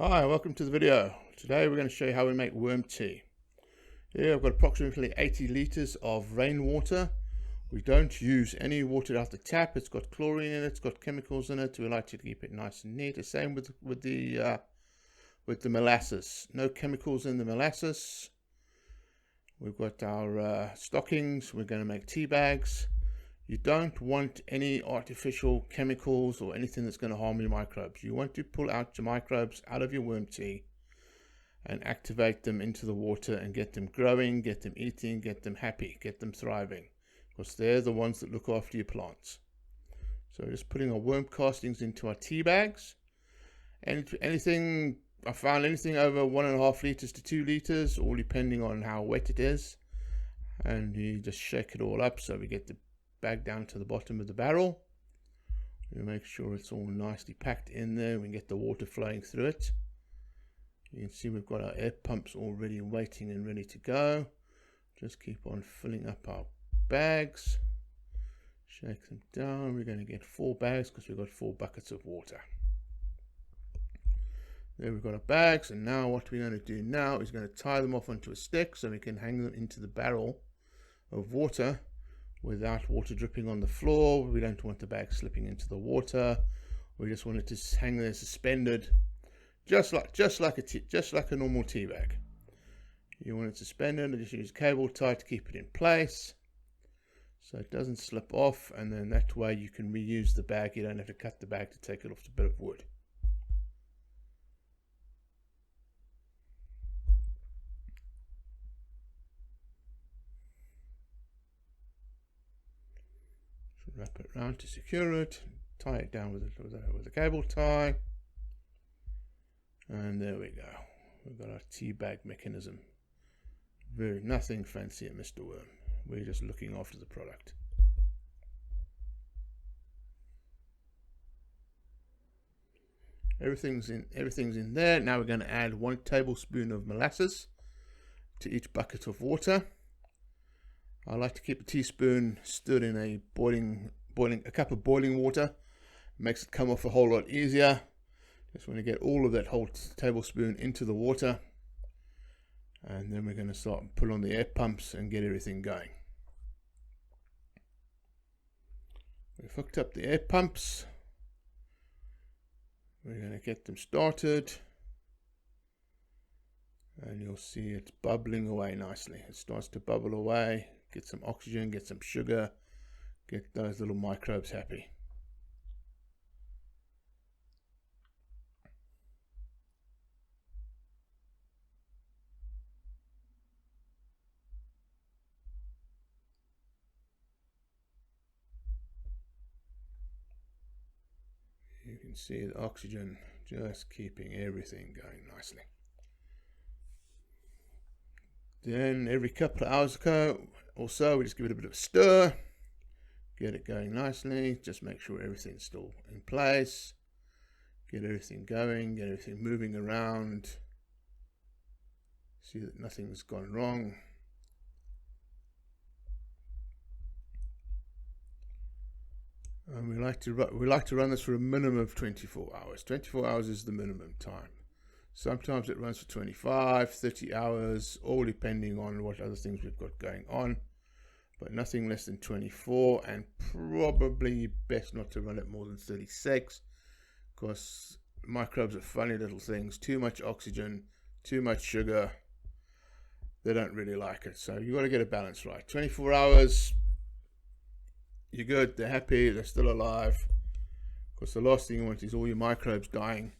Hi, welcome to the video. Today we're going to show you how we make worm tea. Here I've got approximately 80 liters of rainwater. We don't use any water out the tap. It's got chlorine in it, it's got chemicals in it. We like to keep it nice and neat. The same with the molasses. No chemicals in the molasses. We've got our stockings. We're going to make tea bags. You don't want any artificial chemicals or anything that's going to harm your microbes. You want to pull out your microbes out of your worm tea and activate them into the water and get them growing, get them eating, get them happy, get them thriving, because they're the ones that look after your plants. So just putting our worm castings into our tea bags. And I found anything over 1.5 liters to 2 liters, all depending on how wet it is. And you just shake it all up so we get the bag down to the bottom of the barrel. We make sure it's all nicely packed in there. We can get the water flowing through it. You can see we've got our air pumps already waiting and ready to go. Just keep on filling up our bags. Shake them down. We're going to get 4 bags because we've got 4 buckets of water. There we've got our bags, and now what we're going to do now is going to tie them off onto a stick so we can hang them into the barrel of water without water dripping on the floor. We don't want the bag slipping into the water. We just want it to hang there suspended, just like a normal tea bag. You want it suspended, and just use cable tie to keep it in place so it doesn't slip off, and then that way you can reuse the bag. You don't have to cut the bag to take it off the bit of wood. Wrap it around to secure it, tie it down with a cable tie, and there we go. We've got our tea bag mechanism. Nothing fancy at Mr. Worm. We're just looking after the product. Everything's in there. Now we're going to add 1 tablespoon of molasses to each bucket of water. I like to keep a teaspoon stood in a cup of boiling water. It makes it come off a whole lot easier. Just want to get all of that whole tablespoon into the water, and then we're going to start and pull on the air pumps and get everything going. We've hooked up the air pumps. We're going to get them started, and you'll see it's bubbling away nicely. It starts to bubble away. Get some oxygen, get some sugar, get those little microbes happy. You can see the oxygen just keeping everything going nicely. Then every couple of hours or so, we just give it a bit of a stir, get it going nicely, just make sure everything's still in place, get everything going, get everything moving around, see that nothing's gone wrong. And we like to run this for a minimum of 24 hours. 24 hours is the minimum time. Sometimes it runs for 25, 30 hours, all depending on what other things we've got going on. But nothing less than 24, and probably best not to run it more than 36, because microbes are funny little things. Too much oxygen, too much sugar, they don't really like it. So you've got to get a balance right. 24 hours, you're good, they're happy, they're still alive, because the last thing you want is all your microbes dying.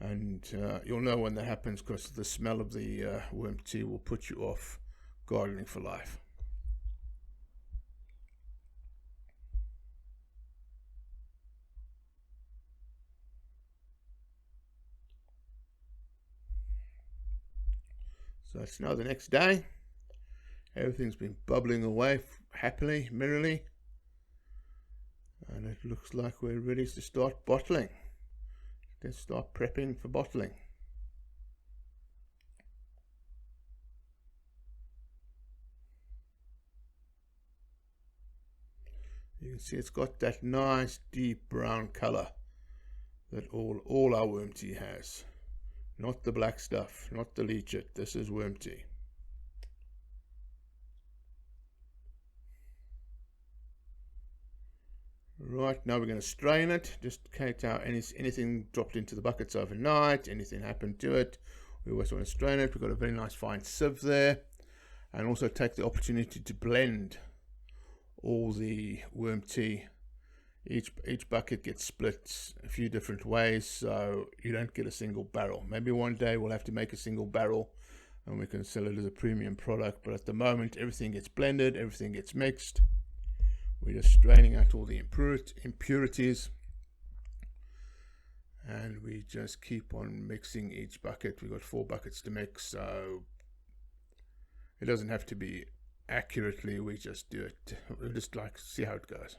And you'll know when that happens, because the smell of the worm tea will put you off gardening for life. So it's now the next day. Everything's been bubbling away happily, merrily. And it looks like we're ready to start bottling. Let's start prepping for bottling. You can see it's got that nice deep brown color that all our worm tea has. not the black stuff, not the leach it. This is worm tea. Right, now we're going to strain it, just in case anything dropped into the buckets overnight, anything happened to it. We always want to strain it. We've got a very nice fine sieve there, and also take the opportunity to blend all the worm tea. Each bucket gets split a few different ways, so you don't get a single barrel. Maybe one day we'll have to make a single barrel and we can sell it as a premium product, but at the moment everything gets blended, everything gets mixed. We're just straining out all the impurities, and we just keep on mixing each bucket. We've got 4 buckets to mix, so it doesn't have to be accurately. We just do it. We just like to see how it goes.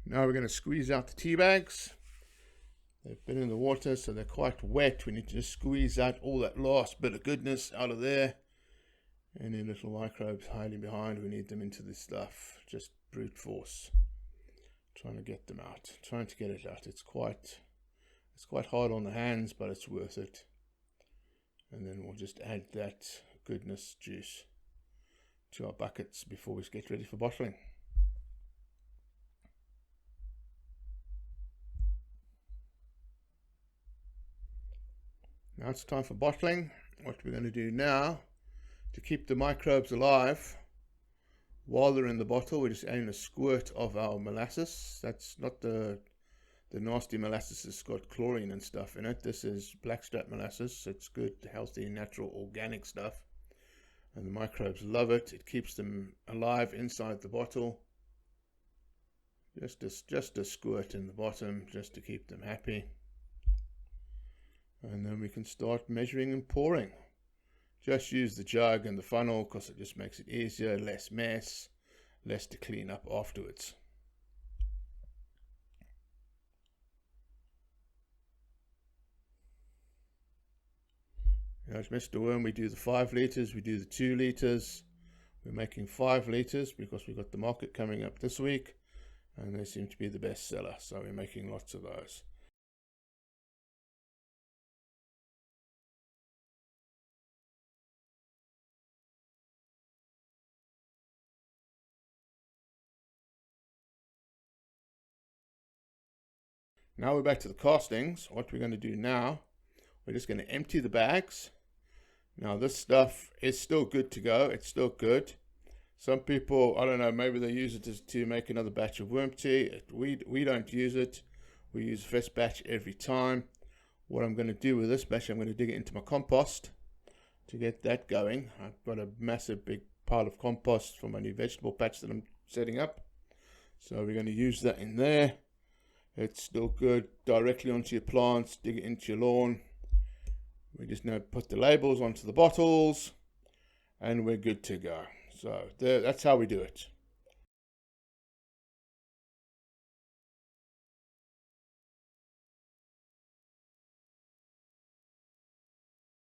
Now we're going to squeeze out the tea bags. They've been in the water, so they're quite wet. We need to just squeeze out all that last bit of goodness out of there. Any little microbes hiding behind, we need them into this stuff. Just brute force, trying to get them out, trying to get it out. It's quite hard on the hands, but it's worth it. And then we'll just add that goodness juice to our buckets before we get ready for bottling. Now it's time for bottling. What we're going to do now, to keep the microbes alive while they're in the bottle, we're just adding a squirt of our molasses. That's not the nasty molasses that's got chlorine and stuff in it. This is blackstrap molasses. It's good, healthy, natural, organic stuff. And the microbes love it. It keeps them alive inside the bottle. Just a squirt in the bottom, just to keep them happy. And then we can start measuring and pouring. Just use the jug and the funnel because it just makes it easier, less mess, less to clean up afterwards. As Mr. Worm, we do the 5 litres, we do the 2 litres. We're making 5 litres because we've got the market coming up this week, and they seem to be the best seller, so we're making lots of those. Now we're back to the castings. What we're going to do now, we're just going to empty the bags. Now this stuff is still good to go. It's still good. Some people, I don't know, maybe they use it to make another batch of worm tea. We don't use it. We use fresh batch every time. What I'm going to do with this batch, I'm going to dig it into my compost to get that going. I've got a massive big pile of compost for my new vegetable patch that I'm setting up. So we're going to use that in there. It's still good, directly onto your plants, dig it into your lawn. We just now put the labels onto the bottles and we're good to go. So that's how we do it.